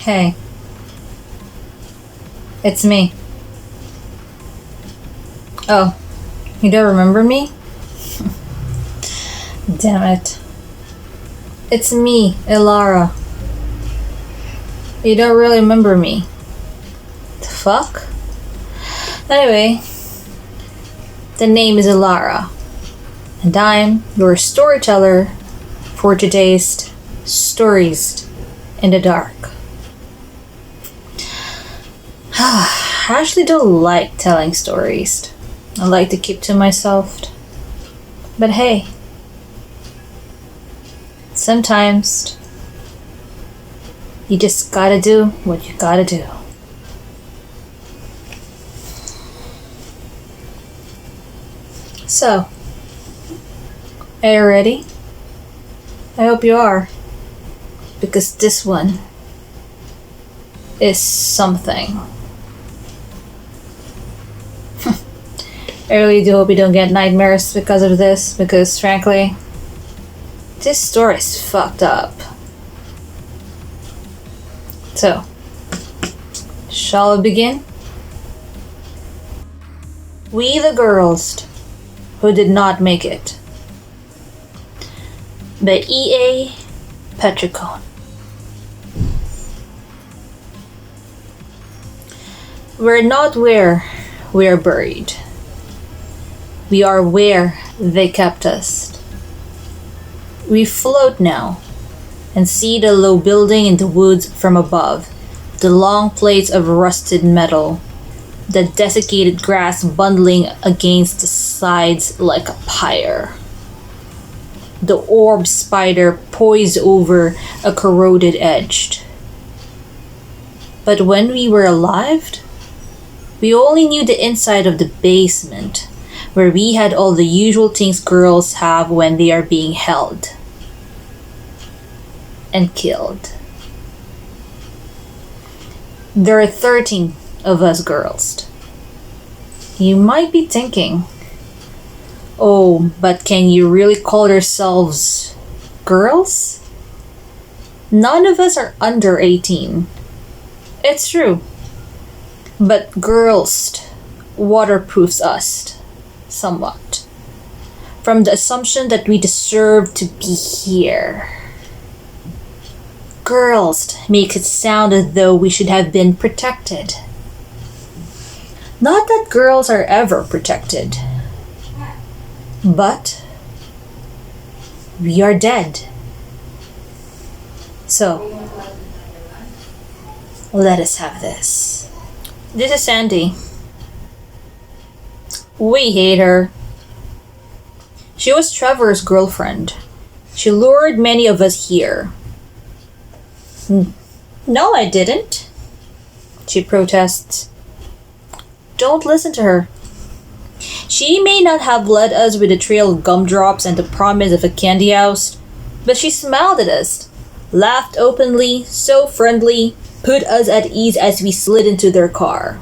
Hey, it's me. Oh, you don't remember me? Damn it. It's me, Elara. You don't really remember me. The fuck? Anyway, the name is Elara, and I'm your storyteller for today's Stories in the Dark. I actually don't like telling stories. I like to keep to myself. But hey, sometimes you just gotta do what you gotta do. So, are you ready? I hope you are. Because this one is something. I really do hope you don't get nightmares because of this, because frankly, this story is fucked up. So, shall we begin? We the Girls Who Did Not Make It by E.A. PETRICONE. We're not where we are buried. We are where they kept us. We float now and see the low building in the woods from above, the long plates of rusted metal, the desiccated grass bundling against the sides like a pyre, the orb spider poised over a corroded edge. But when we were alive, we only knew the inside of the basement, where we had all the usual things girls have when they are being held and killed. There are 13 of us girls. You might be thinking, oh, but can you really call yourselves girls? None of us are under 18. It's true. But girls waterproofs us somewhat from the assumption that we deserve to be here. Girls make it sound as though we should have been protected. Not that girls are ever protected, but we are dead. So, let us have this. This is Sandy. We hate her. She was Trevor's girlfriend. She lured many of us here. No, I didn't, she protests. Don't listen to her. She may not have led us with a trail of gumdrops and the promise of a candy house, but she smiled at us, laughed openly, so friendly, put us at ease as we slid into their car.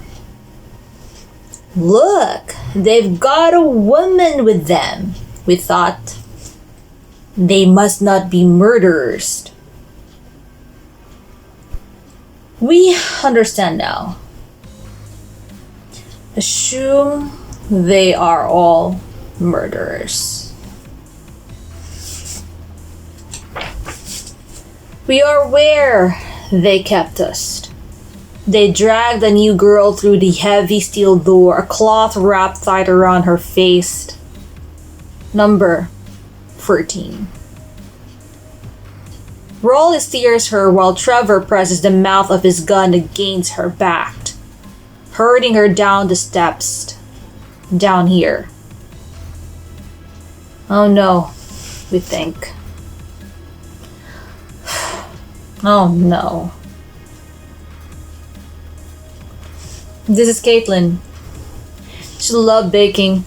Look, they've got a woman with them, we thought. They must not be murderers. We understand now. Assume they are all murderers. We are where they kept us. They dragged a new girl through the heavy steel door, a cloth wrap tied around her face. Number 13. Rolly steers her while Trevor presses the mouth of his gun against her back, herding her down the steps. Down here. Oh no, we think. Oh no. This is Caitlin. She loves baking,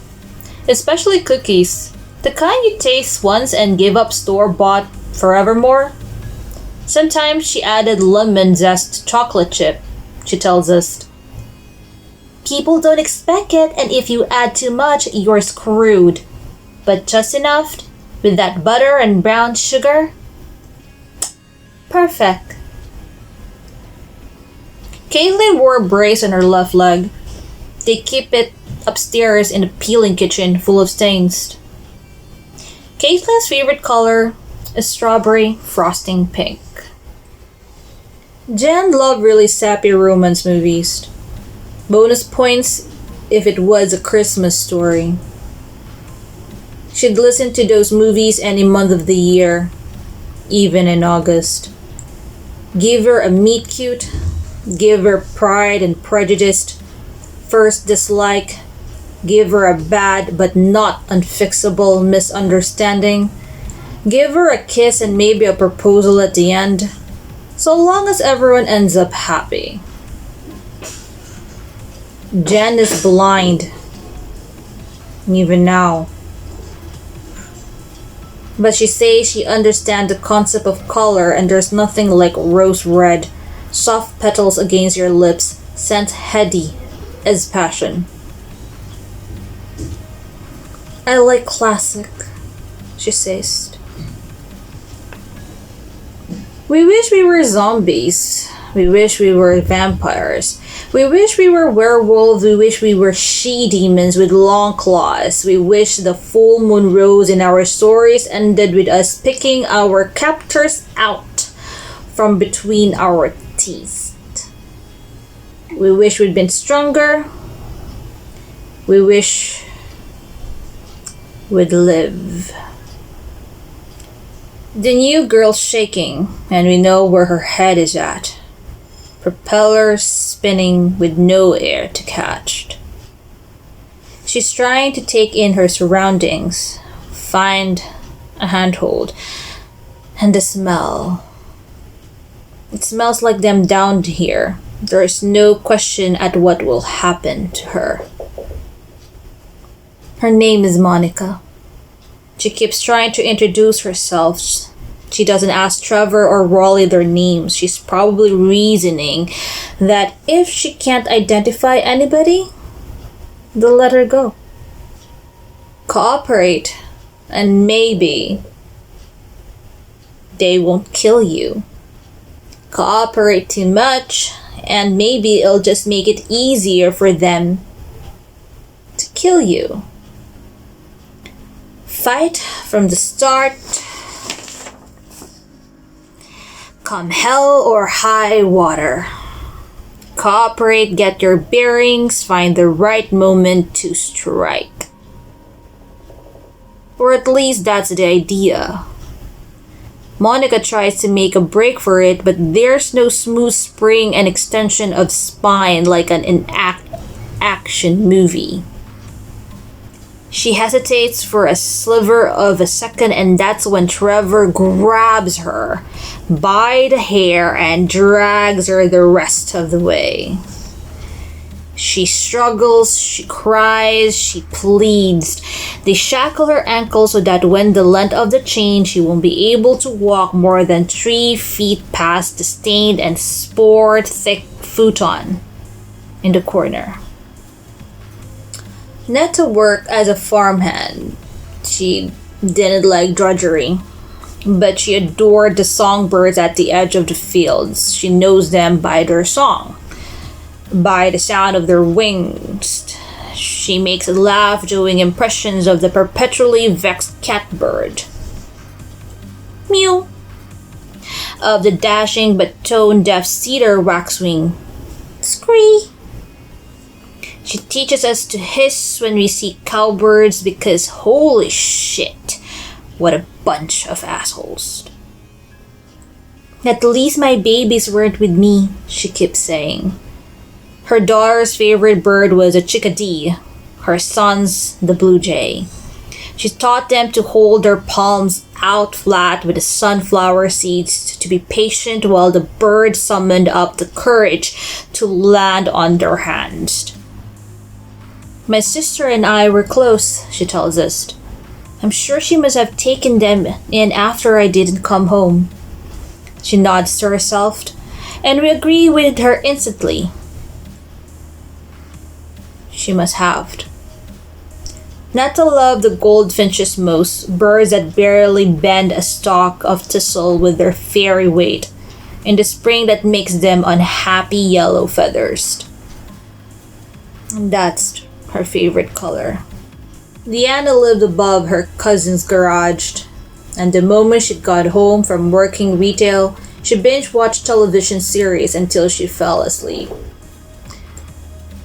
especially cookies. The kind you taste once and give up store-bought forevermore. Sometimes she added lemon zest chocolate chip, she tells us. People don't expect it, and if you add too much, you're screwed. But just enough, with that butter and brown sugar. Perfect. Caitlin wore a brace on her left leg. They keep it upstairs in the peeling kitchen full of stains. Caitlin's favorite color is strawberry frosting pink. Jen loved really sappy romance movies. Bonus points if it was a Christmas story. She'd listen to those movies any month of the year, even in August. Give her a meet cute, give her Pride and Prejudice, first dislike, give her a bad but not unfixable misunderstanding, give her a kiss and maybe a proposal at the end, so long as everyone ends up happy. Jen is blind, even now. But she says she understands the concept of color and there's nothing like rose red, soft petals against your lips, scent heady as passion. I like classic, she says. We wish we were zombies. We wish we were vampires. We wish we were werewolves. We wish we were she-demons with long claws. We wish the full moon rose and our stories ended with us picking our captors out from between our teeth. We wish we'd been stronger. We wish we'd live. The new girl's shaking, and we know where her head is at. Propellers spinning with no air to catch. She's trying to take in her surroundings, find a handhold, and the smell. It smells like them down here. There is no question at what will happen to her. Her name is Monica. She keeps trying to introduce herself. She doesn't ask Trevor or Raleigh their names. She's probably reasoning that if she can't identify anybody, they'll let her go. Cooperate, and maybe they won't kill you. Cooperate too much, and maybe it'll just make it easier for them to kill you. Fight from the start. Come hell or high water. Cooperate, get your bearings, find the right moment to strike. Or at least that's the idea. Monica tries to make a break for it, but there's no smooth spring and extension of spine like an action movie. She hesitates for a sliver of a second, and that's when Trevor grabs her by the hair and drags her the rest of the way. She struggles, she cries, she pleads. They shackle her ankles so that when the length of the chain, she won't be able to walk more than 3 feet past the stained and spored thick futon in the corner. Netta worked as a farmhand. She didn't like drudgery, but she adored the songbirds at the edge of the fields. She knows them by their song, by the sound of their wings. She makes a laugh doing impressions of the perpetually vexed catbird. Mew. Of the dashing but tone-deaf cedar waxwing. Scree. She teaches us to hiss when we see cowbirds because holy shit, what a bunch of assholes. At least my babies weren't with me, she keeps saying. Her daughter's favorite bird was a chickadee, her son's the blue jay. She taught them to hold their palms out flat with the sunflower seeds, to be patient while the bird summoned up the courage to land on their hands. My sister and I were close, she tells us. I'm sure she must have taken them in after I didn't come home. She nods to herself, and we agree with her instantly. She must have. Netta loved the goldfinches most, birds that barely bend a stalk of thistle with their fairy weight. in the spring that makes them unhappy yellow feathers. And that's her favorite color. Diana lived above her cousin's garage, and the moment she got home from working retail, she binge-watched television series until she fell asleep.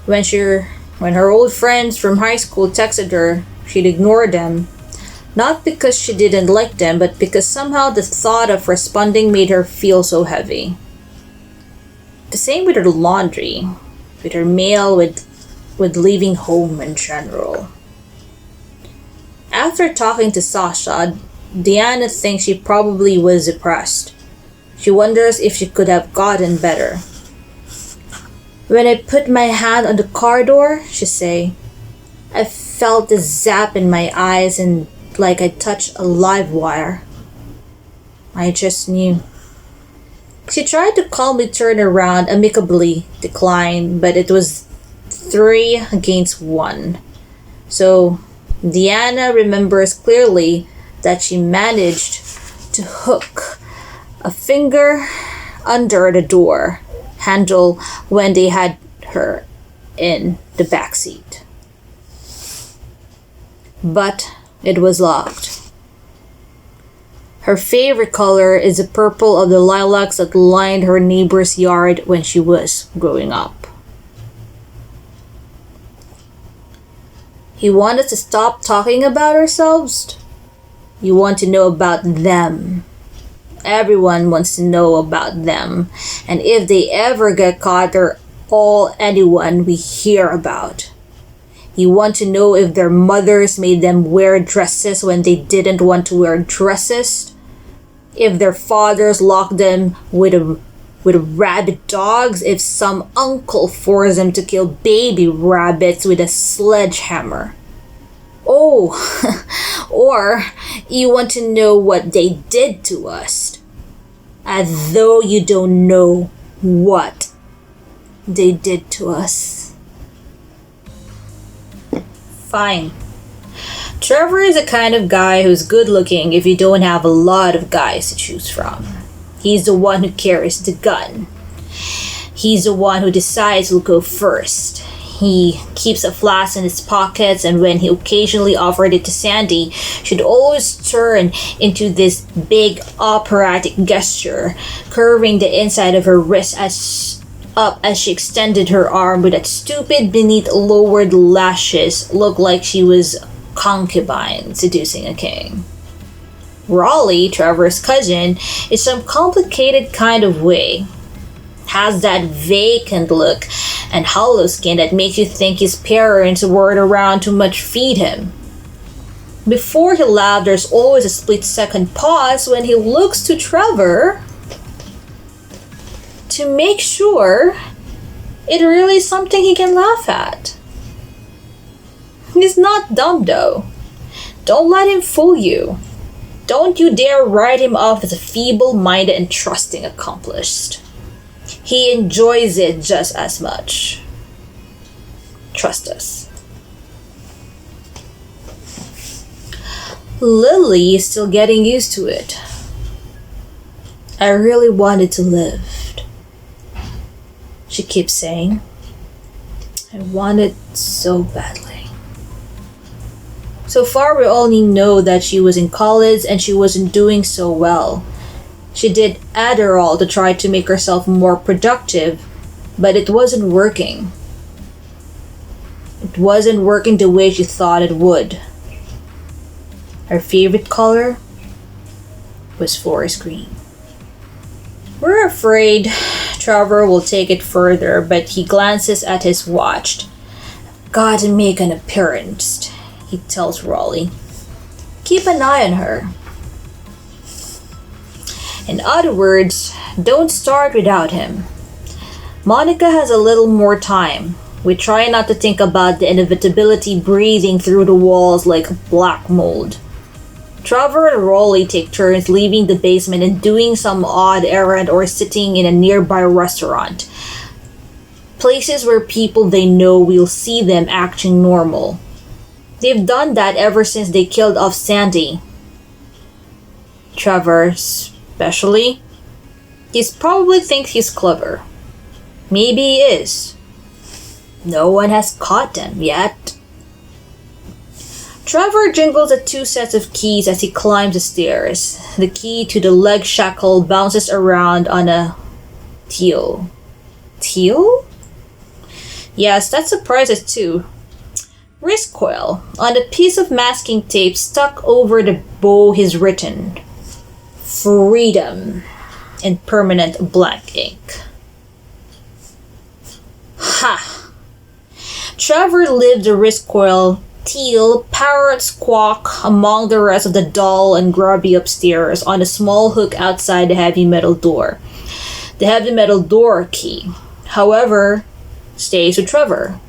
When her old friends from high school texted her, she'd ignore them, not because she didn't like them, but because somehow the thought of responding made her feel so heavy. The same with her laundry, with her mail, with leaving home in general. After talking to Sasha, Diana thinks she probably was depressed. She wonders if she could have gotten better. When I put my hand on the car door, she say, I felt a zap in my eyes and like I touched a live wire. I just knew. She tried to calmly turn around, amicably declined, but it was 3 against 1. So Diana remembers clearly that she managed to hook a finger under the door handle when they had her in the back seat. But it was locked. Her favorite color is the purple of the lilacs that lined her neighbor's yard when she was growing up. You want us to stop talking about ourselves? You want to know about them. Everyone wants to know about them. And if they ever get caught, they're all anyone we hear about. You want to know if their mothers made them wear dresses when they didn't want to wear dresses? If their fathers locked them with rabid dogs? If some uncle forced them to kill baby rabbits with a sledgehammer? Oh, or you want to know what they did to us, as though you don't know what they did to us. Fine. Trevor is the kind of guy who's good looking if you don't have a lot of guys to choose from. He's the one who carries the gun. He's the one who decides who'll go first. He keeps a flask in his pockets, and when he occasionally offered it to Sandy, she'd always turn into this big operatic gesture, curving the inside of her wrist up as she extended her arm with that stupid beneath lowered lashes look like she was concubine seducing a king. Raleigh, Trevor's cousin, is some complicated kind of way. Has that vacant look and hollow skin that makes you think his parents weren't around to much feed him. Before he laughs, there's always a split-second pause when he looks to Trevor to make sure it really is something he can laugh at. He's not dumb though. Don't let him fool you. Don't you dare write him off as a feeble-minded and trusting accomplice. He enjoys it just as much. Trust us. Lily is still getting used to it. I really wanted to live, she keeps saying. I wanted so badly. So far, we only know that she was in college and she wasn't doing so well. She did Adderall to try to make herself more productive, but it wasn't working. It wasn't working the way she thought it would. Her favorite color was forest green. We're afraid Trevor will take it further, but he glances at his watch. Gotta make an appearance, he tells Raleigh. Keep an eye on her. In other words, don't start without him. Monica has a little more time. We try not to think about the inevitability breathing through the walls like black mold. Trevor and Raleigh take turns leaving the basement and doing some odd errand or sitting in a nearby restaurant. Places where people they know will see them acting normal. They've done that ever since they killed off Sandy. Trevor especially. He probably thinks he's clever. Maybe he is. No one has caught him yet. Trevor jingles the 2 sets of keys as he climbs the stairs. The key to the leg shackle bounces around on a teal. Teal? Yes, that surprises too. Wrist coil. On a piece of masking tape stuck over the bow he's written, "Freedom," in permanent black ink. Ha! Trevor lived the wrist coil. Teal, parrot squawk among the rest of the dull and grubby upstairs on a small hook outside the heavy metal door. The heavy metal door key, however, stays with Trevor.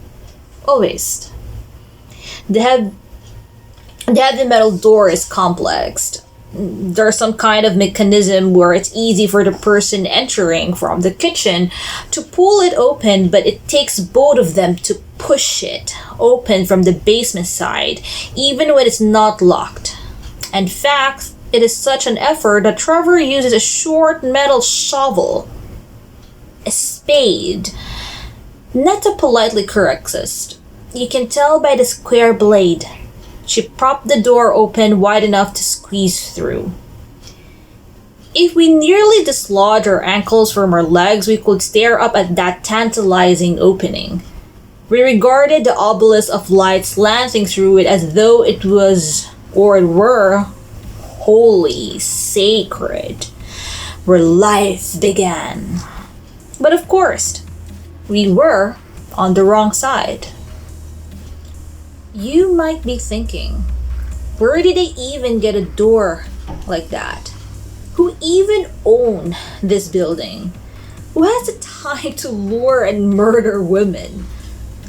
Always. The heavy metal door is complex. There's some kind of mechanism where it's easy for the person entering from the kitchen to pull it open, but it takes both of them to push it open from the basement side, even when it's not locked. In fact, it is such an effort that Trevor uses a short metal shovel, a spade, not a politely correctist. You can tell by the square blade. She propped the door open wide enough to squeeze through. If we nearly dislodge our ankles from our legs, we could stare up at that tantalizing opening. We regarded the obelisk of light slanting through it as though it was, or it were, holy, sacred, where life began. But of course, we were on the wrong side. You might be thinking, where did they even get a door like that? Who even own this building? Who has the time to lure and murder women?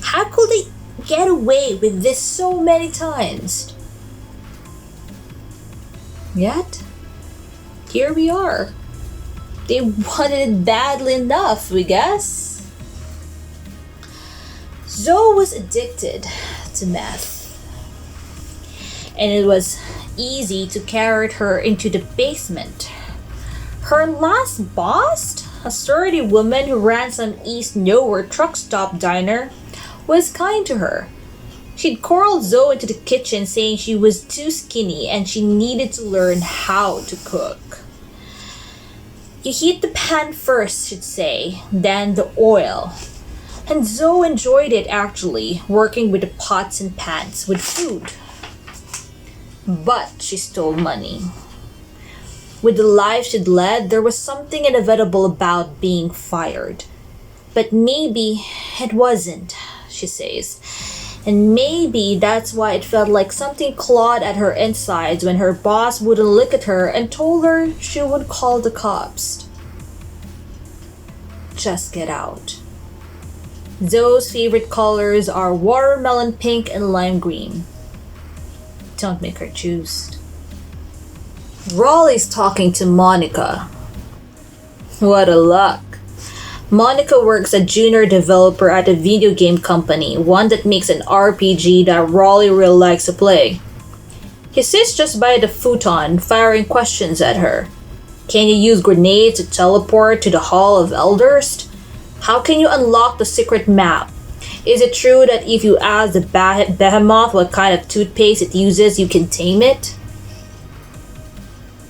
How could they get away with this so many times? Yet, here we are. They wanted it badly enough, we guess. Zoe was addicted to meth, and it was easy to carry her into the basement. Her last boss, a sturdy woman who ran some East Nowhere truck stop diner, was kind to her. She'd corralled Zoe into the kitchen saying she was too skinny and she needed to learn how to cook. You heat the pan first, she'd say, then the oil. And Zoe enjoyed it actually, working with the pots and pans with food. But she stole money. With the life she'd led, there was something inevitable about being fired. But maybe it wasn't, she says. And maybe that's why it felt like something clawed at her insides when her boss wouldn't look at her and told her she would call the cops. Just get out. Zoe's favorite colors are watermelon pink and lime green. Don't make her choose. Raleigh's talking to Monica. What a luck. Monica works as a junior developer at a video game company, one that makes an RPG that Raleigh really likes to play. He sits just by the futon, firing questions at her. Can you use grenades to teleport to the Hall of Elders? How can you unlock the secret map? Is it true that if you ask the behemoth what kind of toothpaste it uses, you can tame it?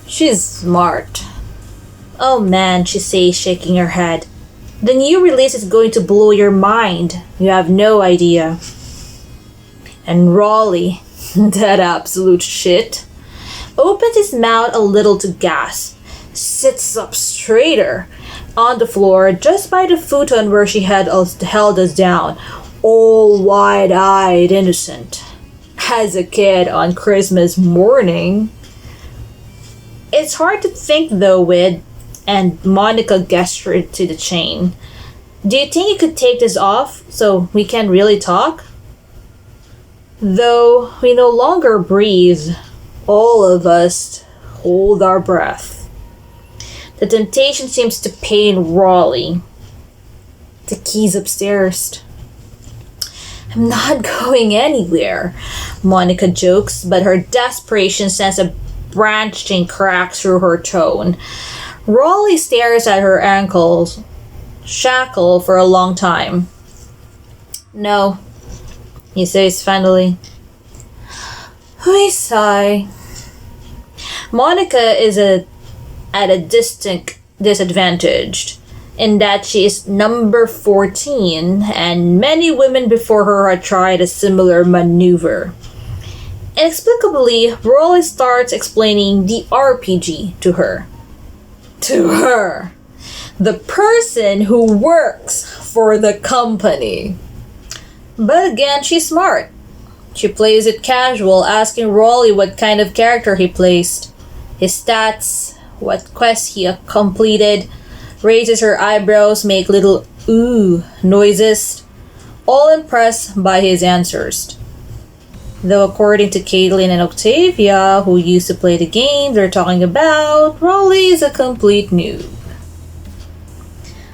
She's smart. Oh man, she says, shaking her head. The new release is going to blow your mind. You have no idea. And Raleigh, that absolute shit, opens his mouth a little to gasp, sits up straighter on the floor just by the futon where she had held us down, all wide-eyed innocent. As a kid on Christmas morning. It's hard to think though with, and Monica gestured to the chain. Do you think you could take this off so we can really talk? Though we no longer breathe, all of us hold our breath. The temptation seems to pain Raleigh. The key's upstairs. I'm not going anywhere, Monica jokes, but her desperation sends a branching crack through her tone. Raleigh stares at her ankles, shackle for a long time. No, he says finally. We sigh. Monica is at a distinct disadvantage in that she is number 14 and many women before her had tried a similar maneuver. Inexplicably, Raleigh starts explaining the RPG to her. To her. The person who works for the company. But again, she's smart. She plays it casual, asking Raleigh what kind of character he placed, his stats, what quests he completed, raises her eyebrows, make little ooh noises, all impressed by his answers. Though according to Caitlin and Octavia, who used to play the game they're talking about, Raleigh is a complete noob.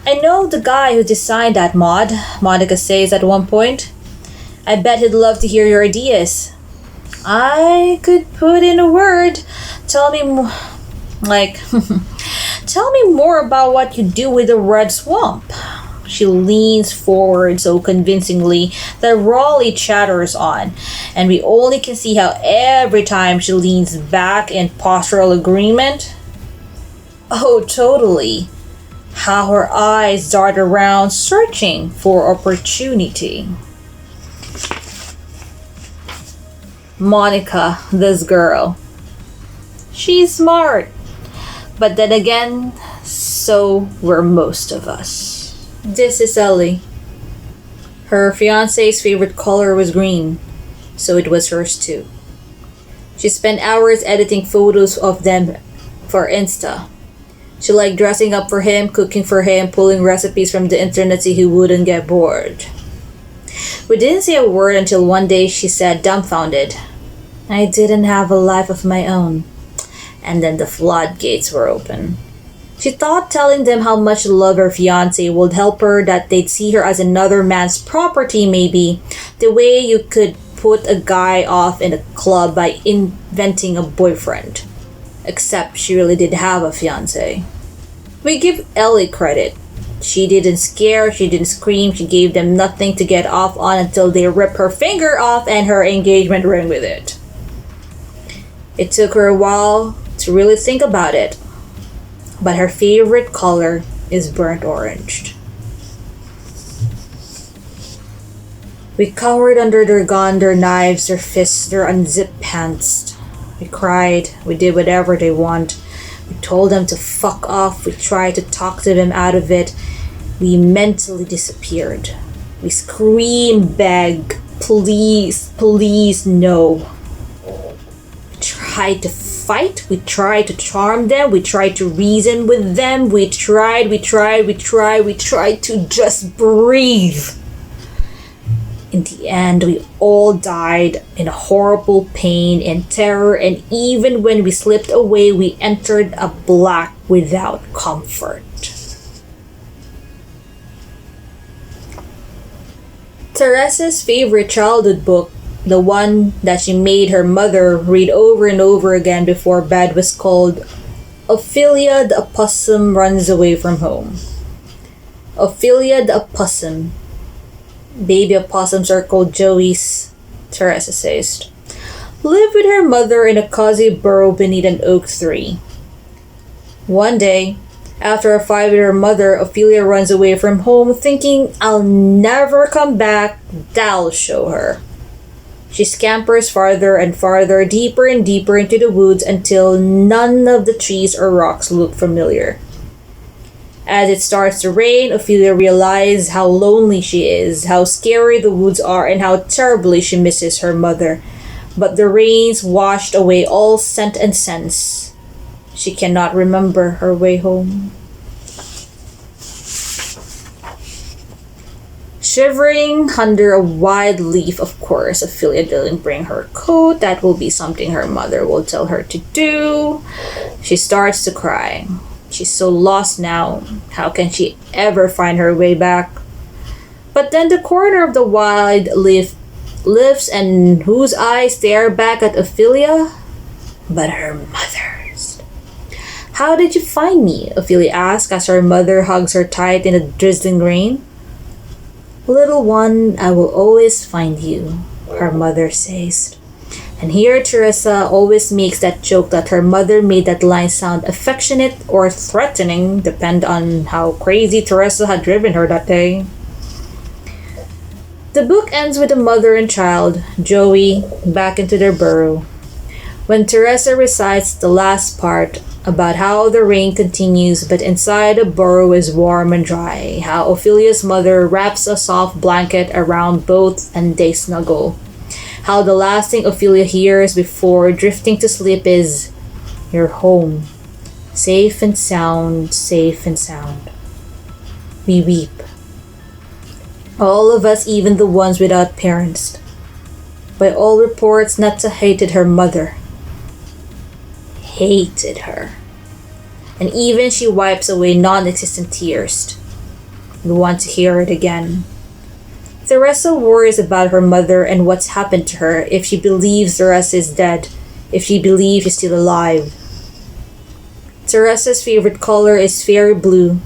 I know the guy who designed that mod, Monica says at one point. I bet he'd love to hear your ideas. I could put in a word. Tell me more about what you do with the red swamp. She leans forward so convincingly that Raleigh chatters on, and we only can see how every time she leans back in postural agreement. Oh, totally. How her eyes dart around searching for opportunity. Monica, this girl. She's smart. But then again, so were most of us. This is Ellie. Her fiancé's favorite color was green, so it was hers too. She spent hours editing photos of them for Insta. She liked dressing up for him, cooking for him, pulling recipes from the internet so he wouldn't get bored. We didn't say a word until one day she said, dumbfounded, I didn't have a life of my own. And then the floodgates were open. She thought telling them how much she loved her fiancé would help her, that they'd see her as another man's property maybe, the way you could put a guy off in a club by inventing a boyfriend. Except she really did have a fiancé. We give Ellie credit. She didn't scare, she didn't scream, she gave them nothing to get off on until they ripped her finger off and her engagement ring with it. It took her a while to really think about it, but her favorite color is burnt orange. We cowered under their gun, their knives, their fists, their unzipped pants. We cried, we did whatever they want. We told them to fuck off, we tried to talk to them out of it. We mentally disappeared. We screamed, begged, please, please, no. We tried to fight, we tried to charm them, we tried to reason with them, we tried to just breathe. In the end, we all died in a horrible pain and terror, and even when we slipped away, we entered a black without comfort. Teresa's favorite childhood book, the one that she made her mother read over and over again before bed, was called Ophelia the Opossum Runs Away from Home. Ophelia the Opossum. Baby opossums are called Joeys, Teresa says. Lived with her mother in a cozy burrow beneath an oak tree. One day, after a fight with her mother, Ophelia runs away from home thinking, I'll never come back, that'll show her. She scampers farther and farther, deeper and deeper into the woods until none of the trees or rocks look familiar. As it starts to rain, Ophelia realizes how lonely she is, how scary the woods are, and how terribly she misses her mother. But the rains washed away all scent and sense. She cannot remember her way home. Shivering under a wide leaf, of course, Ophelia didn't bring her coat. That will be something her mother will tell her to do. She starts to cry. She's so lost now. How can she ever find her way back? But then the corner of the wide leaf lifts, and whose eyes stare back at Ophelia? But her mother's. How did you find me? Ophelia asks as her mother hugs her tight in the drizzling rain. Little one, I will always find you, her mother says. And here Teresa always makes that joke that her mother made that line sound affectionate or threatening, depend on how crazy Teresa had driven her that day. The book ends with the mother and child, Joey, back into their burrow. When Teresa recites the last part about how the rain continues but inside the burrow is warm and dry, how Ophelia's mother wraps a soft blanket around both and they snuggle, how the last thing Ophelia hears before drifting to sleep is, "You're home, safe and sound, safe and sound." We weep. All of us, even the ones without parents. By all reports, Netta hated her mother. Hated her. And even she wipes away non-existent tears. We want to hear it again. Teresa worries about her mother and what's happened to her, if she believes Teresa is dead, if she believes she's still alive. Teresa's favorite color is fairy blue.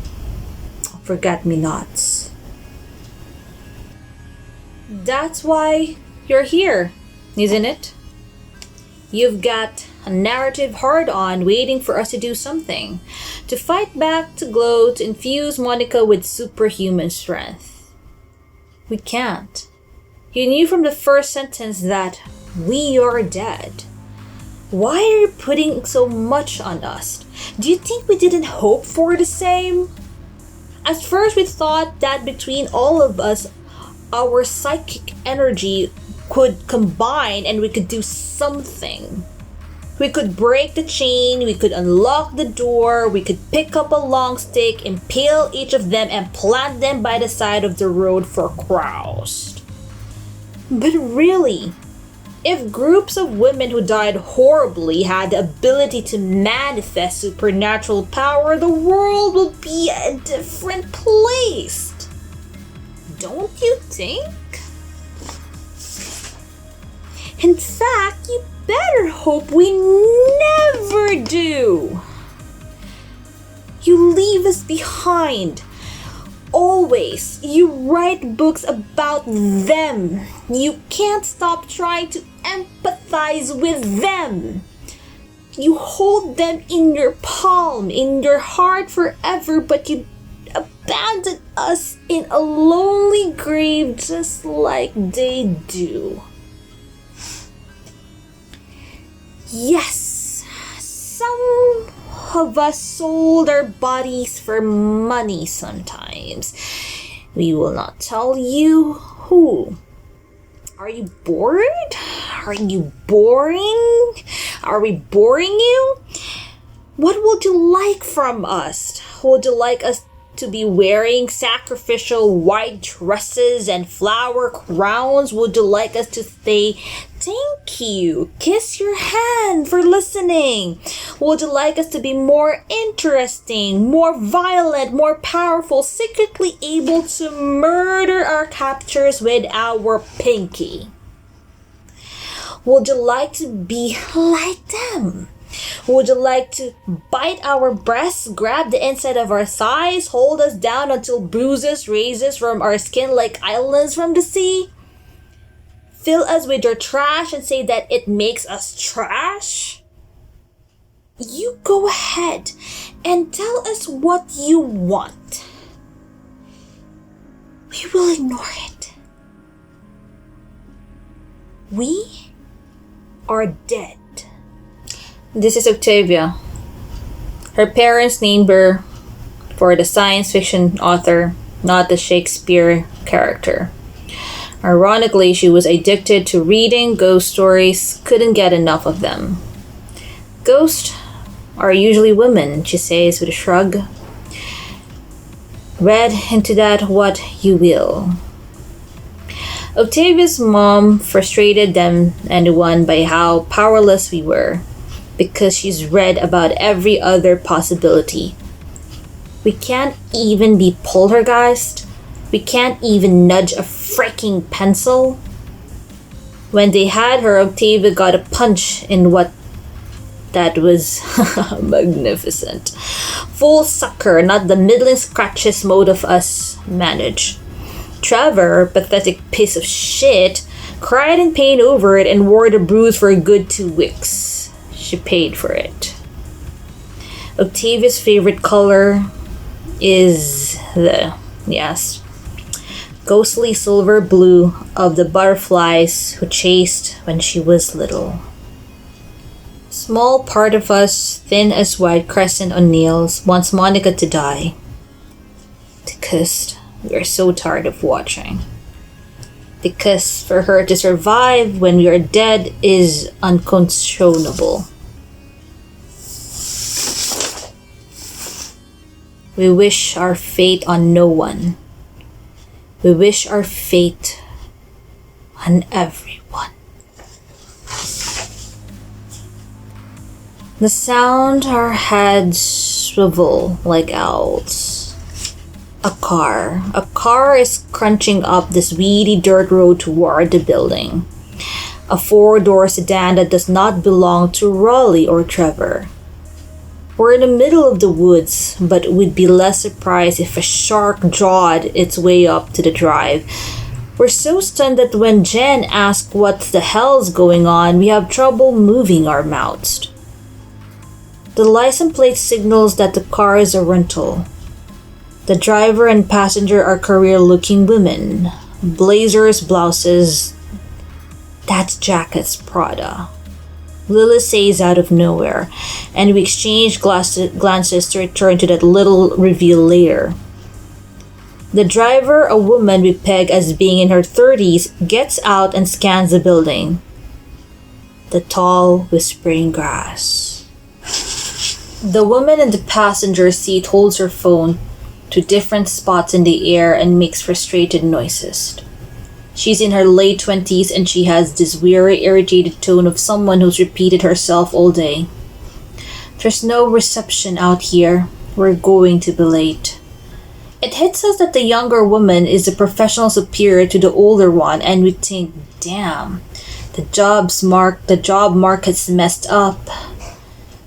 Forget-me-nots. That's why you're here, isn't it? You've got a narrative hard-on waiting for us to do something. To fight back, to glow, to infuse Monica with superhuman strength. We can't. You knew from the first sentence that we are dead. Why are you putting so much on us? Do you think we didn't hope for the same? At first we thought that between all of us, our psychic energy could combine and we could do something. We could break the chain, we could unlock the door, we could pick up a long stick, impale each of them, and plant them by the side of the road for crows. But really, if groups of women who died horribly had the ability to manifest supernatural power, the world would be a different place. Don't you think? In fact, you better hope we never do. You leave us behind. Always. You write books about them. You can't stop trying to empathize with them. You hold them in your palm, in your heart forever, but you abandon us in a lonely grave just like they do. Yes, some of us sold our bodies for money sometimes. We will not tell you who. Are you bored? Are you boring? Are we boring you? What would you like from us? Would you like us to be wearing sacrificial white dresses and flower crowns? Would you like us to say thank you, kiss your hand for listening? Would you like us to be more interesting, more violent, more powerful, secretly able to murder our captors with our pinky? Would you like to be like them? Would you like to bite our breasts, grab the inside of our thighs, hold us down until bruises raises from our skin like islands from the sea? Fill us with your trash and say that it makes us trash? You go ahead and tell us what you want. We will ignore it. We are dead. This is Octavia. Her parents named her for the science fiction author, not the Shakespeare character. Ironically, she was addicted to reading ghost stories, couldn't get enough of them. Ghosts are usually women, she says with a shrug. Read into that what you will. Octavia's mom frustrated them and won by how powerless we were, because she's read about every other possibility. We can't even be poltergeist. We can't even nudge a freaking pencil. When they had her, Octavia got a punch in what That was magnificent. Full sucker, not the middling scratches most of us manage. Trevor, pathetic piece of shit, cried in pain over it and wore the bruise for a good 2 weeks. She paid for it. Octavia's favorite color is the, yes, ghostly silver blue of the butterflies who chased when she was little. Small part of us, thin as white crescent on nails, wants Monica to die. Because we are so tired of watching. Because for her to survive when we are dead is unconscionable. We wish our fate on no one. We wish our fate on everyone. The sound our heads swivel like owls. A car is crunching up this weedy dirt road toward the building. A 4-door sedan that does not belong to Raleigh or Trevor. We're in the middle of the woods, but we'd be less surprised if a shark jawed its way up to the drive. We're so stunned that when Jen asks what the hell's going on, we have trouble moving our mouths. The license plate signals that the car is a rental. The driver and passenger are career-looking women. Blazers, blouses. That's jackets, Prada. Lily says out of nowhere, and we exchange glances to return to that little reveal later. The driver, a woman we peg as being in her 30s, gets out and scans the building. The tall, whispering grass. The woman in the passenger seat holds her phone to different spots in the air and makes frustrated noises. She's in her late 20s and she has this weary, irritated tone of someone who's repeated herself all day. There's no reception out here. We're going to be late. It hits us that the younger woman is a professional superior to the older one, and we think, damn, the job market's messed up.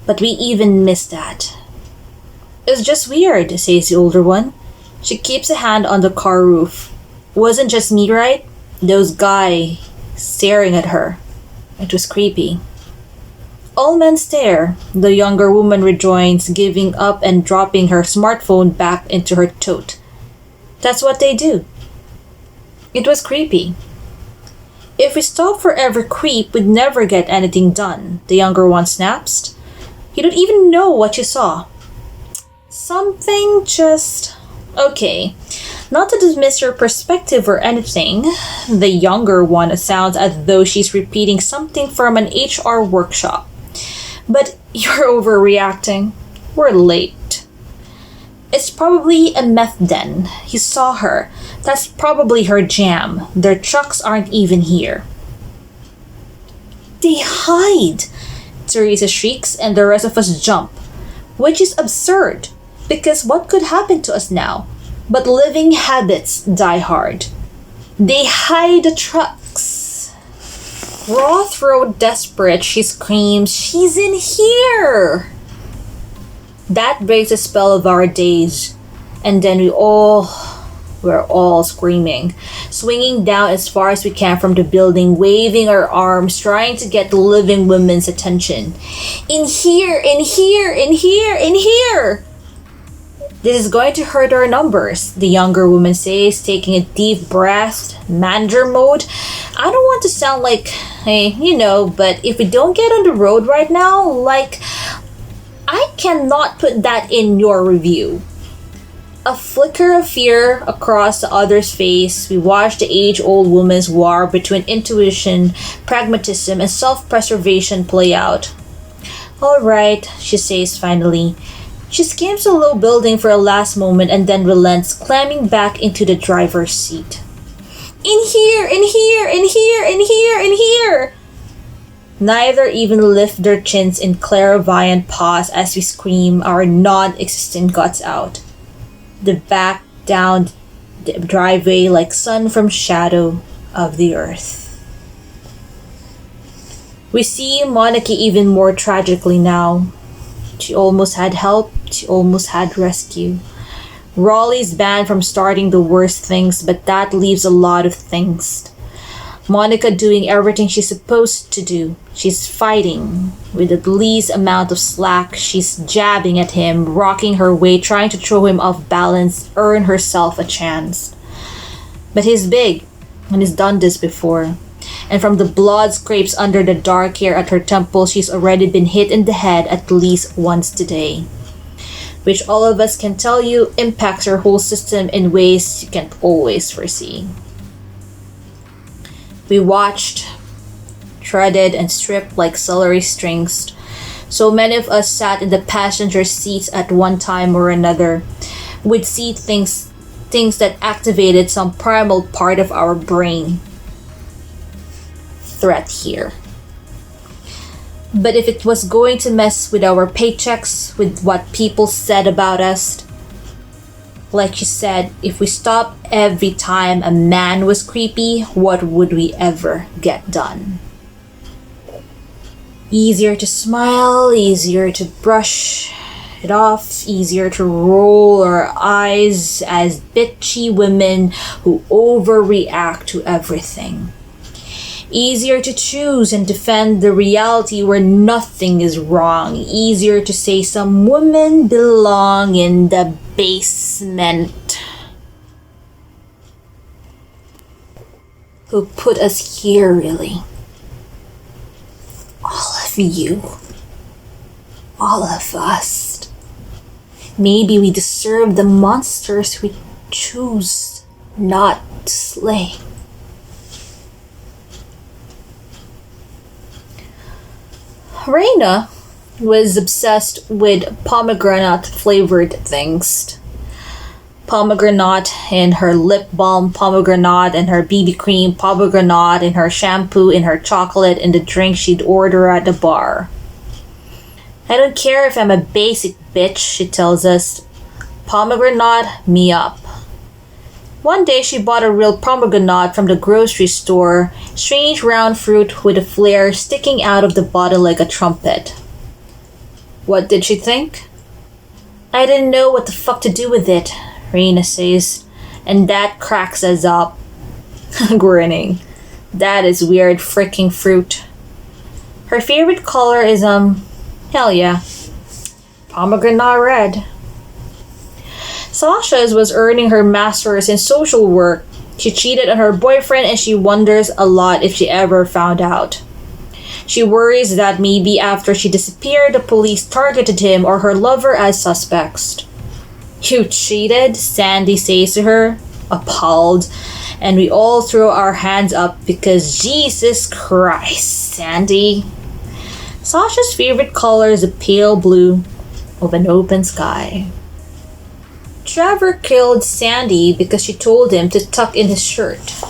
But we even miss that. It's just weird, says the older one. She keeps a hand on the car roof. Wasn't just me, right? Those guys staring at her. It was creepy. All men stare, the younger woman rejoins, giving up and dropping her smartphone back into her tote. That's what they do. It was creepy. If we stop for every creep, we'd never get anything done, the younger one snaps. You don't even know what you saw. Something just... Okay. Not to dismiss your perspective or anything, the younger one sounds as though she's repeating something from an HR workshop. But you're overreacting. We're late. It's probably a meth den. You saw her. That's probably her jam. Their trucks aren't even here. They hide! Teresa shrieks and the rest of us jump. Which is absurd, because what could happen to us now? But living habits die hard. They hide the trucks. Raw throat desperate, she screams, "She's in here!" That breaks the spell of our days. And then we're all screaming, swinging down as far as we can from the building, waving our arms, trying to get the living women's attention. In here, in here, in here, in here! This is going to hurt our numbers, the younger woman says, taking a deep breath, manager mode. I don't want to sound like, but if we don't get on the road right now, I cannot put that in your review. A flicker of fear across the other's face, we watch the age-old woman's war between intuition, pragmatism, and self-preservation play out. All right, she says finally. She skims a low building for a last moment and then relents, climbing back into the driver's seat. In here, in here, in here, in here, in here! Neither even lift their chins in clairvoyant pause as we scream our non-existent guts out. The back down the driveway like sun from shadow of the earth. We see Monica even more tragically now. She almost had help, she almost had rescue. Raleigh's banned from starting the worst things, but that leaves a lot of things. Monica doing everything she's supposed to do. She's fighting with the least amount of slack. She's jabbing at him, rocking her weight, trying to throw him off balance, earn herself a chance. But he's big, and he's done this before. And from the blood scrapes under the dark hair at her temple, she's already been hit in the head at least once today. Which all of us can tell you impacts her whole system in ways you can't always foresee. We watched, shredded and stripped like celery strings. So many of us sat in the passenger seats at one time or another. We'd see things that activated some primal part of our brain. Threat here. But if it was going to mess with our paychecks, with what people said about us, like you said, if we stopped every time a man was creepy, what would we ever get done? Easier to smile, easier to brush it off, easier to roll our eyes as bitchy women who overreact to everything. Easier to choose and defend the reality where nothing is wrong. Easier to say some women belong in the basement. Who put us here, really? All of you. All of us. Maybe we deserve the monsters we choose not to slay. Reina was obsessed with pomegranate flavored things. Pomegranate in her lip balm, pomegranate in her BB cream, pomegranate in her shampoo, in her chocolate, in the drink she'd order at the bar. I don't care if I'm a basic bitch, she tells us. Pomegranate me up. One day she bought a real pomegranate from the grocery store, strange round fruit with a flare sticking out of the bottle like a trumpet. What did she think? I didn't know what the fuck to do with it, Reina says, and that cracks us up. Grinning. That is weird freaking fruit. Her favorite color is, hell yeah, pomegranate red. Sasha's was earning her master's in social work. She cheated on her boyfriend and she wonders a lot if she ever found out. She worries that maybe after she disappeared, the police targeted him or her lover as suspects. You cheated? Sandy says to her, appalled, and we all throw our hands up because Jesus Christ, Sandy. Sasha's favorite color is a pale blue of an open sky. Trevor killed Sandy because she told him to tuck in his shirt.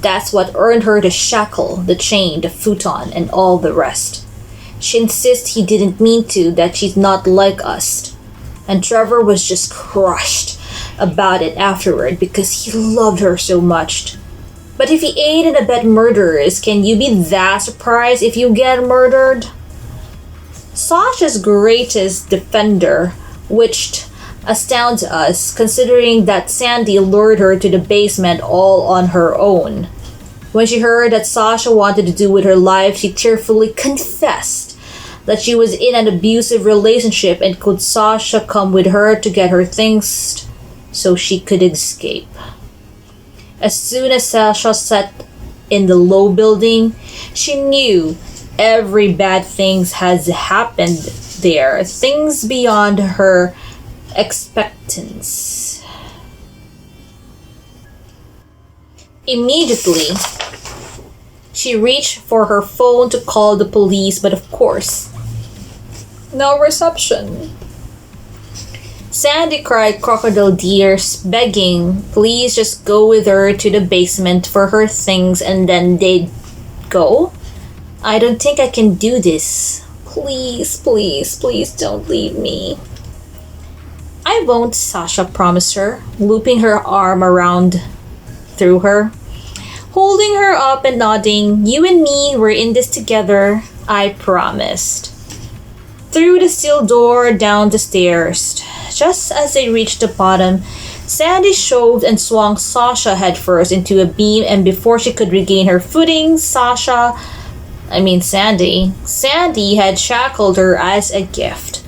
That's what earned her the shackle, the chain, the futon, and all the rest. She insists he didn't mean to, that she's not like us. And Trevor was just crushed about it afterward because he loved her so much. But if he aided and abetted murderers, can you be that surprised if you get murdered? Sasha's greatest defender, which astounds us, considering that Sandy lured her to the basement all on her own. When she heard that Sasha wanted to do with her life, she tearfully confessed that she was in an abusive relationship and could Sasha come with her to get her things so she could escape. As soon as Sasha sat in the low building, she knew every bad thing has happened there, things beyond her expectance. Immediately, she reached for her phone to call the police, but of course, no reception. Sandy cried crocodile tears, begging, please just go with her to the basement for her things and then they'd go. I don't think I can do this. Please, please, please don't leave me. I won't, Sasha promised her, looping her arm around through her, holding her up and nodding. "You and me, we're in this together, I promised." Through the steel door, down the stairs. Just as they reached the bottom, Sandy shoved and swung Sasha headfirst into a beam, and before she could regain her footing, Sandy had shackled her as a gift.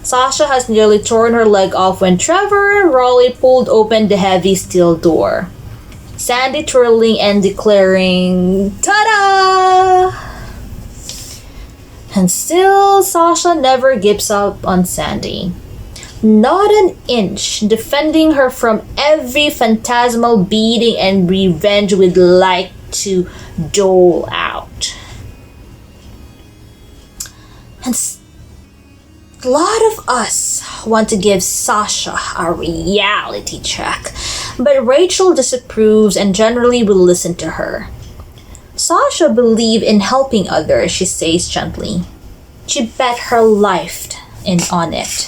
Sasha has nearly torn her leg off when Trevor and Raleigh pulled open the heavy steel door. Sandy twirling and declaring, "Ta-da!" And still, Sasha never gives up on Sandy. Not an inch, defending her from every phantasmal beating and revenge we'd like to dole out. And a lot of us want to give Sasha a reality check, but Rachel disapproves and generally will listen to her. "Sasha believes in helping others," she says gently. She bet her life on it.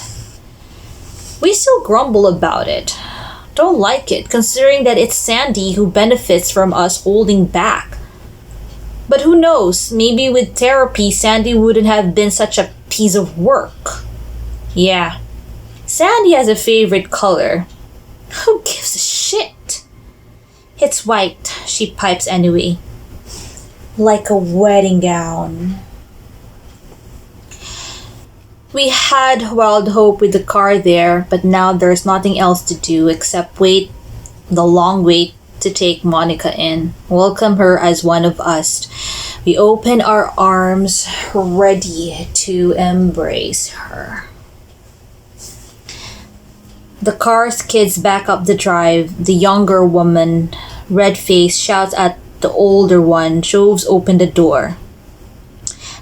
We still grumble about it. Don't like it, considering that it's Sandy who benefits from us holding back. But who knows, maybe with therapy, Sandy wouldn't have been such a piece of work. Yeah, Sandy has a favorite color. Who gives a shit? "It's white," she pipes anyway. "Like a wedding gown." We had wild hope with the car there, but now there's nothing else to do except wait the long wait to take Monica in, welcome her as one of us. We open our arms, ready to embrace her. The car skids back up the drive. The younger woman, red-faced, shouts at the older one, shoves open the door.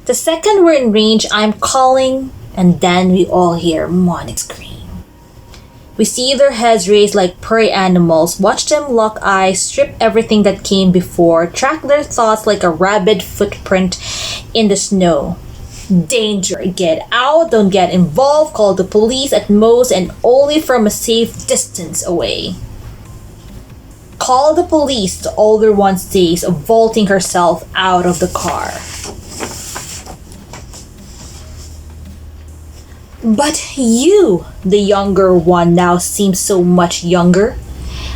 The second we're in range, I'm calling, and then we all hear Monica scream. We see their heads raised like prey animals, watch them lock eyes, strip everything that came before, track their thoughts like a rabid footprint in the snow. Danger, get out, don't get involved, call the police at most and only from a safe distance away. Call the police, the older one says, vaulting herself out of the car. But you, the younger one now seems so much younger.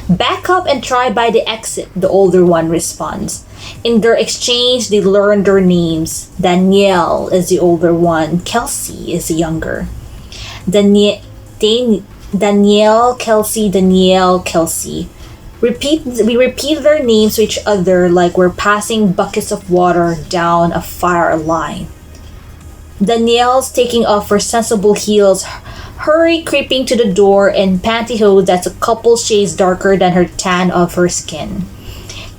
Back up and try by the exit, the older one responds. In their exchange, they learn their names. Danielle is the older one. Kelsey is the younger. Danielle, Kelsey. We repeat their names to each other like we're passing buckets of water down a fire line. Danielle's taking off her sensible heels, hurry creeping to the door in pantyhose that's a couple shades darker than her tan of her skin.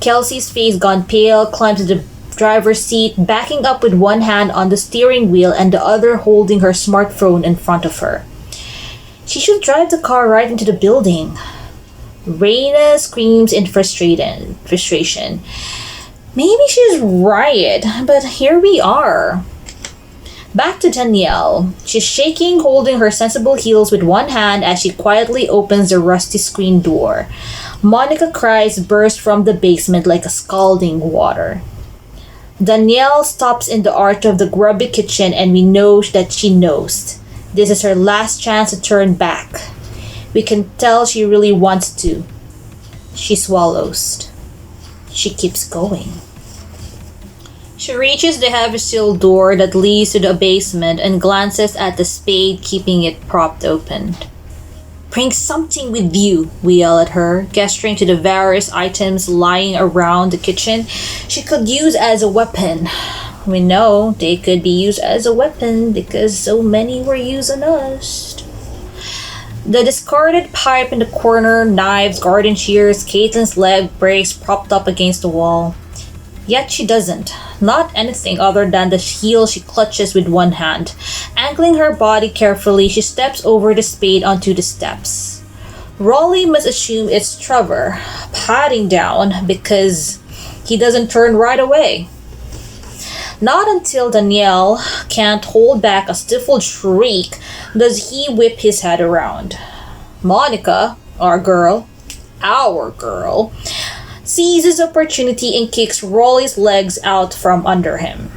Kelsey's face gone pale, climbs to the driver's seat, backing up with one hand on the steering wheel and the other holding her smartphone in front of her. She should drive the car right into the building. Raina screams in frustration. Maybe she's right, but here we are. Back to Danielle. She's shaking, holding her sensible heels with one hand as she quietly opens the rusty screen door. Monica cries burst from the basement like a scalding water. Danielle stops in the arch of the grubby kitchen and we know that she knows. This is her last chance to turn back. We can tell she really wants to. She swallows. She keeps going. She reaches the heavy steel door that leads to the basement and glances at the spade keeping it propped open. Bring something with you, we yell at her, gesturing to the various items lying around the kitchen she could use as a weapon. We know they could be used as a weapon because so many were used on us. The discarded pipe in the corner, knives, garden shears, Caitlin's leg breaks propped up against the wall. Yet she doesn't. Not anything other than the heel she clutches with one hand. Angling her body carefully, she steps over the spade onto the steps. Raleigh must assume it's Trevor, patting down because he doesn't turn right away. Not until Danielle can't hold back a stifled shriek does he whip his head around. Monica, our girl, seizes opportunity and kicks Rolly's legs out from under him.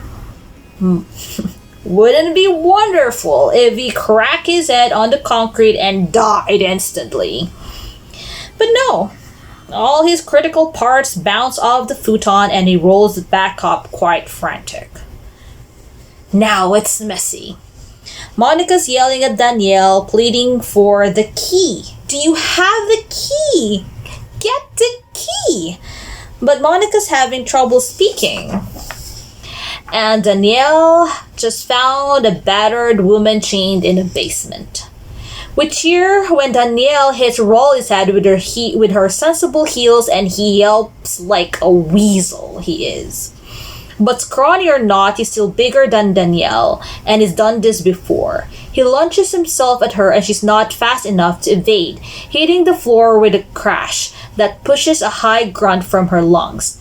Wouldn't it be wonderful if he cracked his head on the concrete and died instantly? But no, all his critical parts bounce off the futon and he rolls back up quite frantic. Now it's messy. Monica's yelling at Danielle, pleading for the key. Do you have the key? Get the key! But Monica's having trouble speaking. And Danielle just found a battered woman chained in a basement. We cheer when Danielle hits Rolly's head with her sensible heels and he yelps like a weasel he is. But scrawny or not, he's still bigger than Danielle and he's done this before. He launches himself at her and she's not fast enough to evade, hitting the floor with a crash that pushes a high grunt from her lungs.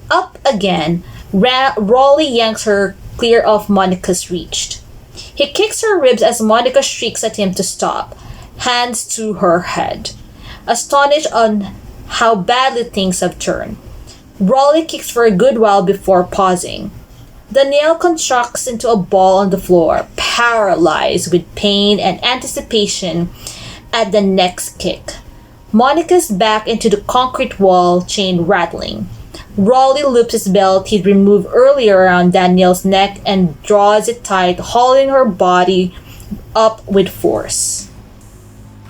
Up again, Rolly yanks her clear of Monica's reach. He kicks her ribs as Monica shrieks at him to stop, hands to her head, astonished on how badly things have turned. Rolly kicks for a good while before pausing. Danielle contracts into a ball on the floor, paralyzed with pain and anticipation at the next kick. Monica's back into the concrete wall, chain rattling. Rolly loops his belt he'd removed earlier around Danielle's neck and draws it tight, hauling her body up with force.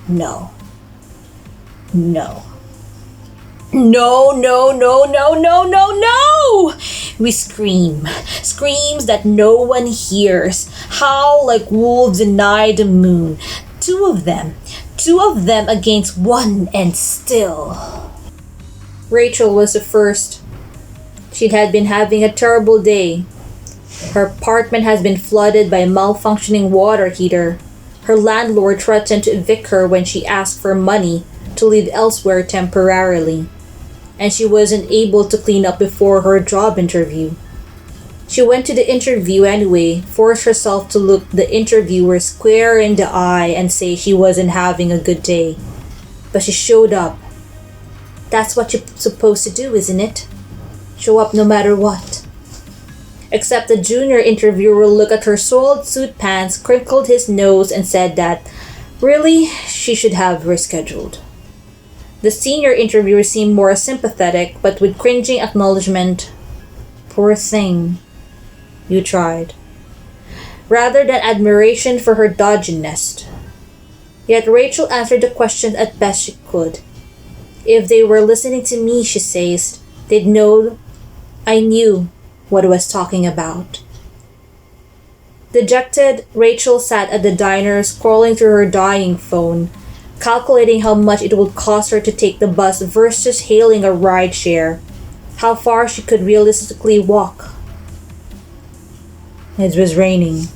No. No. No, no, no, no, no, no, no! We scream. Screams that no one hears. Howl like wolves deny the moon. Two of them against one and still. Rachel was the first. She had been having a terrible day. Her apartment has been flooded by a malfunctioning water heater. Her landlord threatened to evict her when she asked for money to live elsewhere temporarily. And she wasn't able to clean up before her job interview. She went to the interview anyway, forced herself to look the interviewer square in the eye and say she wasn't having a good day. But she showed up. That's what you're supposed to do, isn't it? Show up no matter what. Except the junior interviewer looked at her soiled suit pants, crinkled his nose, and said that, really, she should have rescheduled. The senior interviewer seemed more sympathetic, but with cringing acknowledgement, poor thing, you tried, rather than admiration for her dodginess. Yet Rachel answered the question as best she could. If they were listening to me, she says, they'd know I knew what I was talking about. Dejected, Rachel sat at the diner scrolling through her dying phone, calculating how much it would cost her to take the bus versus hailing a rideshare, how far she could realistically walk. It was raining.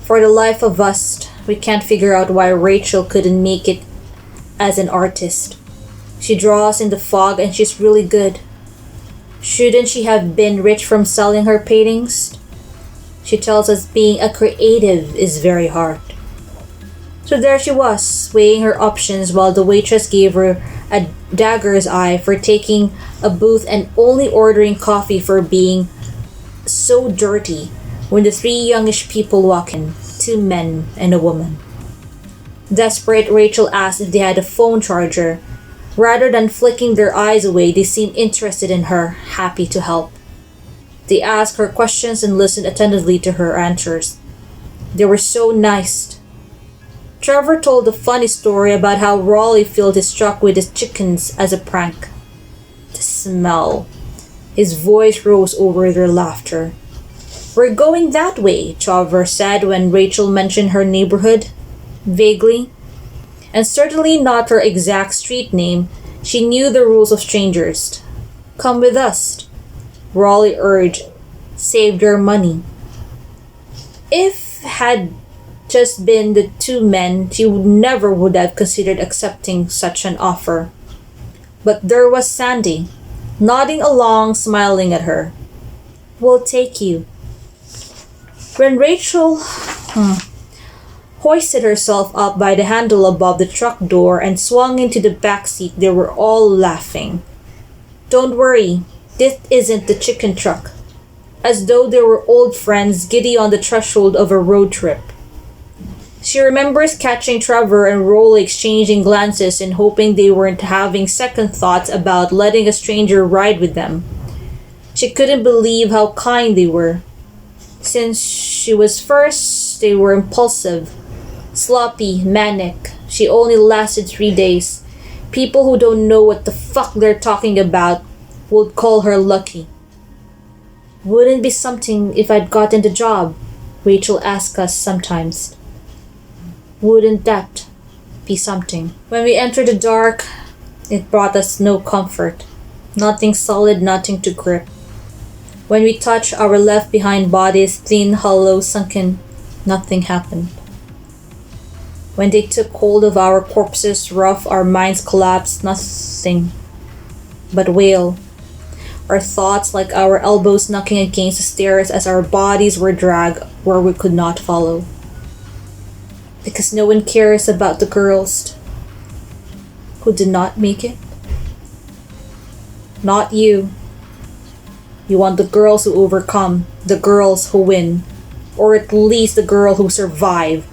For the life of us, we can't figure out why Rachel couldn't make it as an artist. She draws in the fog and she's really good. Shouldn't she have been rich from selling her paintings? She tells us being a creative is very hard. So there she was, weighing her options while the waitress gave her a dagger's eye for taking a booth and only ordering coffee for being so dirty when the three youngish people walk in, 2 men and a woman. Desperate, Rachel asked if they had a phone charger. Rather than flicking their eyes away, they seemed interested in her, happy to help. They asked her questions and listened attentively to her answers. They were so nice. Trevor told a funny story about how Rolly filled his truck with his chickens as a prank. The smell. His voice rose over their laughter. We're going that way, Trevor said when Rachel mentioned her neighborhood. Vaguely. And certainly not her exact street name, she knew the rules of strangers. Come with us, Rolly urged. Save your money. If had just been the 2 men, she never would have considered accepting such an offer. But there was Sandy, nodding along, smiling at her. We'll take you. When Rachel hoisted herself up by the handle above the truck door, and swung into the back seat. They were all laughing. "Don't worry, this isn't the chicken truck," as though they were old friends giddy on the threshold of a road trip. She remembers catching Trevor and Rolly exchanging glances and hoping they weren't having second thoughts about letting a stranger ride with them. She couldn't believe how kind they were. Since she was first, they were impulsive, sloppy, manic. She only lasted 3 days. People who don't know what the fuck they're talking about would call her lucky. "Wouldn't be something if I'd gotten the job?" Rachel asks us sometimes. Wouldn't that be something? When we entered the dark, it brought us no comfort. Nothing solid, nothing to grip. When we touched our left behind bodies, thin, hollow, sunken, nothing happened. When they took hold of our corpses, rough, our minds collapsed, nothing but wail. Our thoughts like our elbows knocking against the stairs as our bodies were dragged where we could not follow. Because no one cares about the girls who did not make it. Not you. You want the girls who overcome, the girls who win, or at least the girl who survive.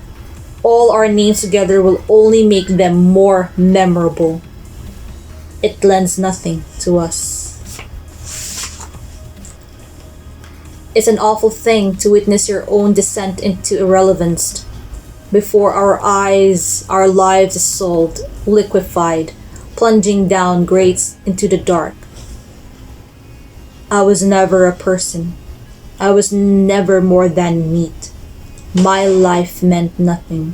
All our names together will only make them more memorable. It lends nothing to us. It's an awful thing to witness your own descent into irrelevance. Before our eyes, our lives dissolved, liquefied, plunging down grates into the dark. I was never a person. I was never more than meat. My life meant nothing.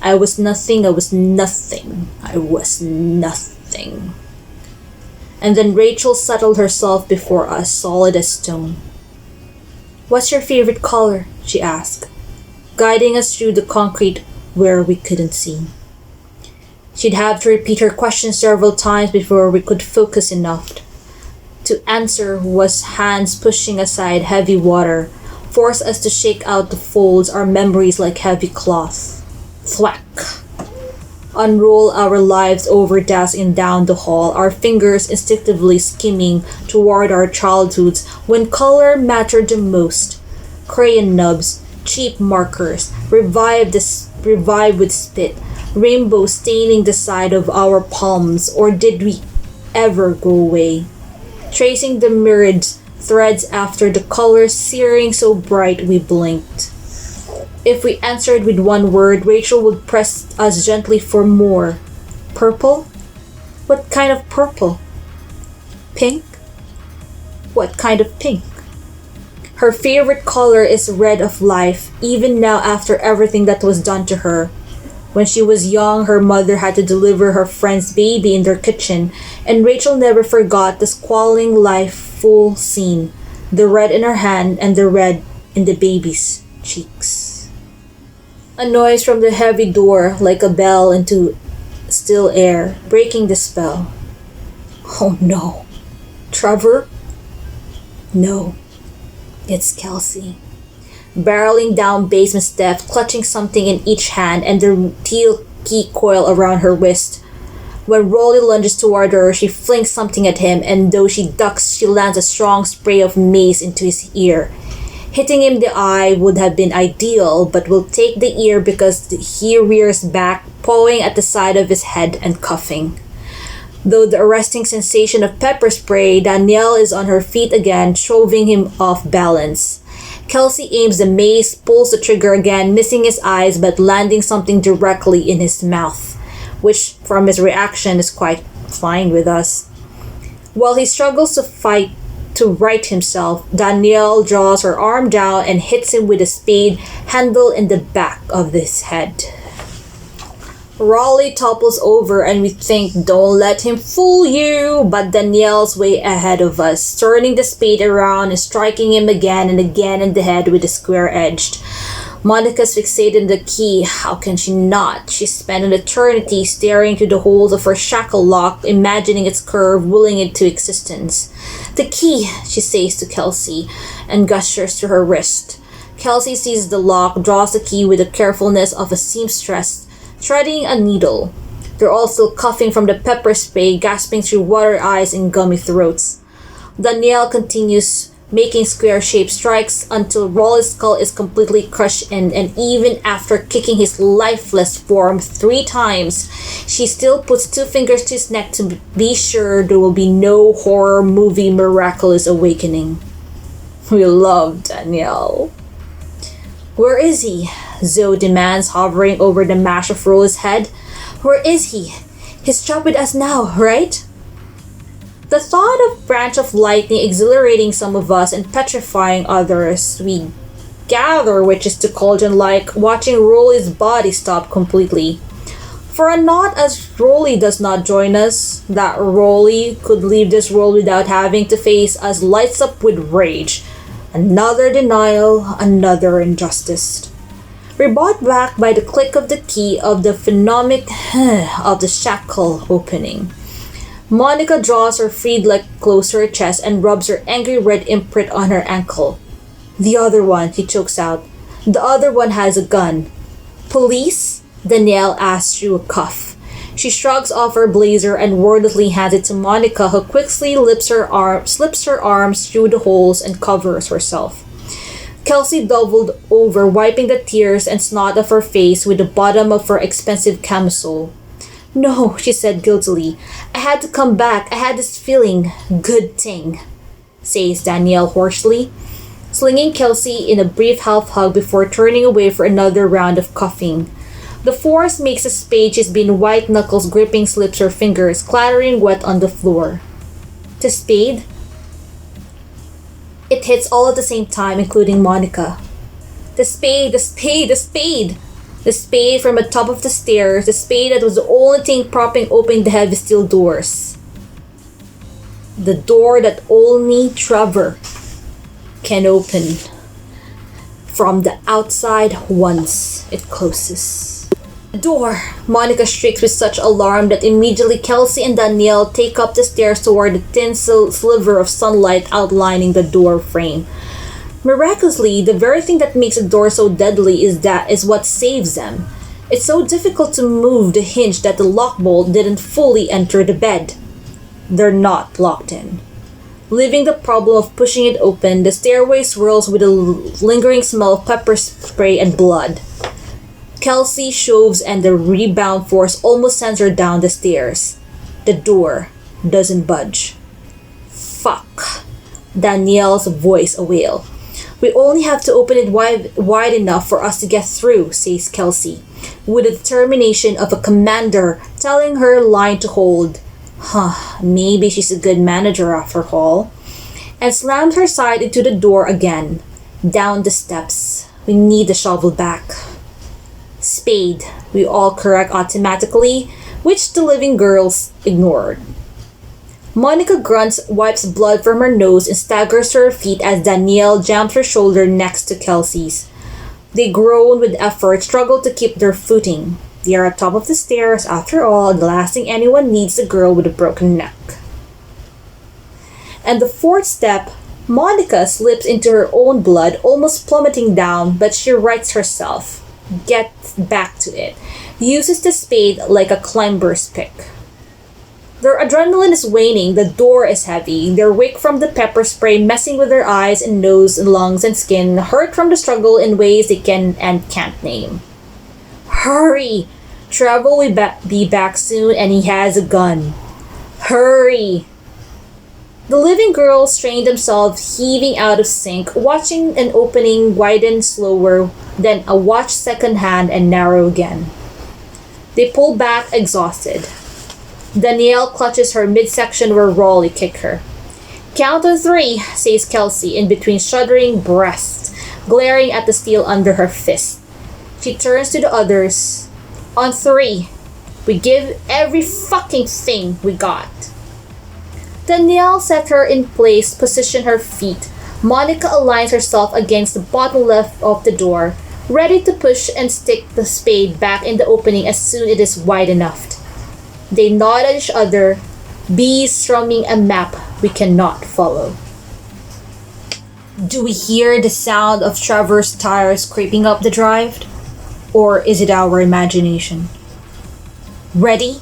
I was nothing, I was nothing, I was nothing. And then Rachel settled herself before us, solid as stone. "What's your favorite color?" she asked, guiding us through the concrete where we couldn't see. She'd have to repeat her question several times before we could focus enough. To answer was hands pushing aside heavy water, force us to shake out the folds, our memories like heavy cloth. Thwack! Unroll our lives over desk and down the hall, our fingers instinctively skimming toward our childhoods when color mattered the most. Crayon nubs, cheap markers, revived with spit, rainbow staining the side of our palms, or did we ever go away? Tracing the mirrored threads after the colors searing so bright we blinked. If we answered with one word, Rachel would press us gently for more. Purple? What kind of purple? Pink? What kind of pink? Her favorite color is red of life, even now after everything that was done to her. When she was young, her mother had to deliver her friend's baby in their kitchen, and Rachel never forgot the squalling life-full scene, the red in her hand and the red in the baby's cheeks. A noise from the heavy door, like a bell into still air, breaking the spell. Oh no. Trevor? No. It's Kelsey. Barreling down basement steps, clutching something in each hand and the teal key coil around her wrist. When Rolly lunges toward her, she flings something at him, and though she ducks, she lands a strong spray of mace into his ear. Hitting him in the eye would have been ideal, but will take the ear because he rears back, pawing at the side of his head and coughing. Though the arresting sensation of pepper spray, Danielle is on her feet again, shoving him off balance. Kelsey aims the mace, pulls the trigger again, missing his eyes but landing something directly in his mouth, which from his reaction is quite fine with us. While he struggles to right himself, Danielle draws her arm down and hits him with a spade handle in the back of his head. Raleigh topples over and we think, don't let him fool you, but Danielle's way ahead of us, turning the spade around and striking him again and again in the head with the square edged. Monica's fixated on the key. How can she not? She spent an eternity staring through the holes of her shackle lock, imagining its curve, willing it to existence. The key, she says to Kelsey, and gestures to her wrist. Kelsey sees the lock, draws the key with the carefulness of a seamstress threading a needle. They're all still coughing from the pepper spray, gasping through watery eyes and gummy throats. Danielle continues making square-shaped strikes until Raleigh's skull is completely crushed in, and even after kicking his lifeless form 3 times, she still puts 2 fingers to his neck to be sure there will be no horror movie miraculous awakening. We love Danielle. Where is he? Zoe demands, hovering over the mash of Raleigh's head. Where is he? He's trapped with us now, right? The thought of branch of lightning exhilarating some of us and petrifying others, we gather witches to cauldron like watching Rolly's body stop completely. For a not as Rolly does not join us, that Rolly could leave this world without having to face us lights up with rage. Another denial, another injustice. We're brought back by the click of the key of the phenomenon of the shackle opening. Monica draws her freed leg close to her chest and rubs her angry red imprint on her ankle. The other one, she chokes out. The other one has a gun. Police? Danielle asks through a cuff. She shrugs off her blazer and wordlessly hands it to Monica, who quickly slips her arms through the holes and covers herself. Kelsey doubled over, wiping the tears and snot off her face with the bottom of her expensive camisole. No, she said guiltily. I had to come back. I had this feeling. Good thing, says Danielle hoarsely, slinging Kelsey in a brief half-hug before turning away for another round of coughing. The force makes a spade she's been white knuckles gripping slips her fingers, clattering wet on the floor. The spade? It hits all at the same time, including Monica. The spade, the spade, the spade! The spade from the top of the stairs, the spade that was the only thing propping open the heavy steel doors. The door that only Trevor can open from the outside once it closes. The door! Monica shrieks with such alarm that immediately Kelsey and Danielle take up the stairs toward the thin sliver of sunlight outlining the door frame. Miraculously, the very thing that makes a door so deadly is what saves them. It's so difficult to move the hinge that the lock bolt didn't fully enter the bed. They're not locked in. Leaving the problem of pushing it open, the stairway swirls with a lingering smell of pepper spray and blood. Kelsey shoves and the rebound force almost sends her down the stairs. The door doesn't budge. Fuck. Danielle's voice a wail. We only have to open it wide enough for us to get through, says Kelsey, with the determination of a commander telling her line to hold. Maybe she's a good manager after all. And slammed her side into the door again. Down the steps. We need the shovel back. Spade, we all correct automatically, which the living girls ignored. Monica grunts, wipes blood from her nose, and staggers to her feet as Danielle jams her shoulder next to Kelsey's. They groan with effort, struggle to keep their footing. They are at top of the stairs, after all, and the last thing anyone needs is a girl with a broken neck. And the 4th step, Monica slips into her own blood, almost plummeting down, but she rights herself, gets back to it, uses the spade like a climber's pick. Their adrenaline is waning, the door is heavy, they're weak from the pepper spray messing with their eyes and nose and lungs and skin, hurt from the struggle in ways they can and can't name. Hurry! Trevor will be back soon and he has a gun. Hurry! The living girls strain themselves, heaving out of sync, watching an opening widen slower, then a watch second hand and narrow again. They pull back, exhausted. Danielle clutches her midsection where Raleigh kicked her. Count on 3, says Kelsey in between shuddering breaths, glaring at the steel under her fist. She turns to the others. On 3, we give every fucking thing we got. Danielle set her in place, position her feet. Monica aligns herself against the bottom left of the door, ready to push and stick the spade back in the opening as soon as it is wide enough. They nod at each other, bees strumming a map we cannot follow. Do we hear the sound of Trevor's tires creeping up the drive? Or is it our imagination? Ready?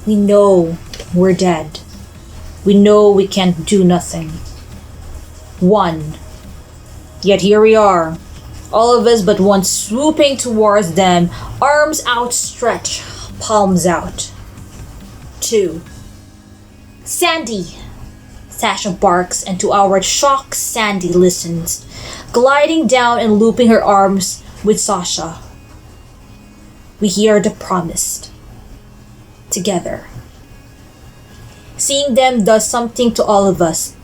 We know we're dead. We know we can't do nothing. One. Yet here we are, all of us but one, swooping towards them, arms outstretched, palms out. Two. Sandy! Sasha barks, and to our shock, Sandy listens, gliding down and looping her arms with Sasha. We hear the promised. Together. Seeing them does something to all of us.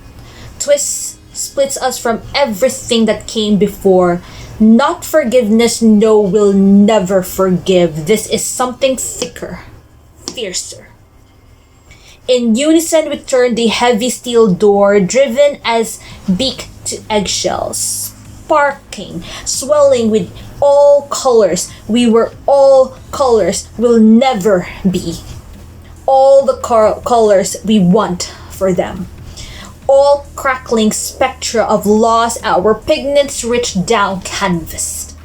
Twists, splits us from everything that came before. Not forgiveness, no, we'll never forgive. This is something thicker, fiercer. In unison we turned the heavy steel door, driven as beak to eggshells, sparking, swelling with all colors. We were all colors, will never be. All the colors we want for them. All crackling spectra of loss, our pigments rich down canvas.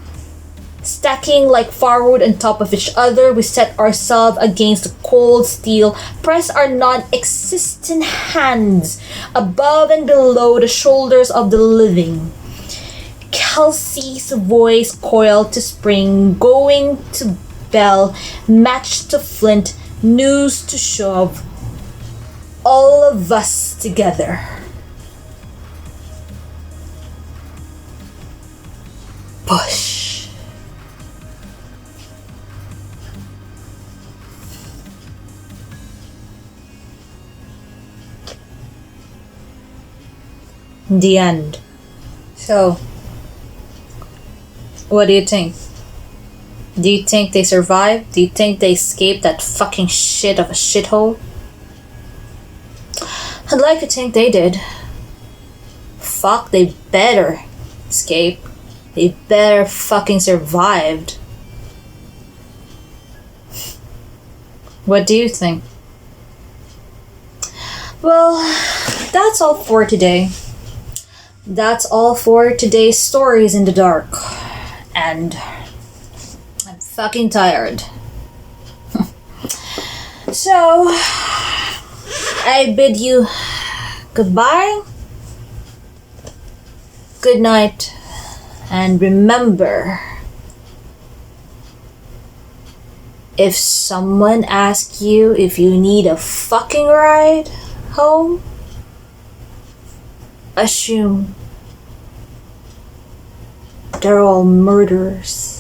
Stacking like firewood on top of each other, we set ourselves against the cold steel, press our non-existent hands above and below the shoulders of the living. Kelsey's voice coiled to spring, going to bell, match to flint, news to shove. All of us together. Push. The end. So, what do you think? Do you think they survived? Do you think they escaped that fucking shit of a shithole? I'd like to think they did. Fuck, they better escape. They better fucking survived. What do you think? Well, that's all for today. That's all for today's Stories in the Dark. And I'm fucking tired. So, I bid you goodbye, good night, and remember, if someone asks you if you need a fucking ride home, assume they're all murderers.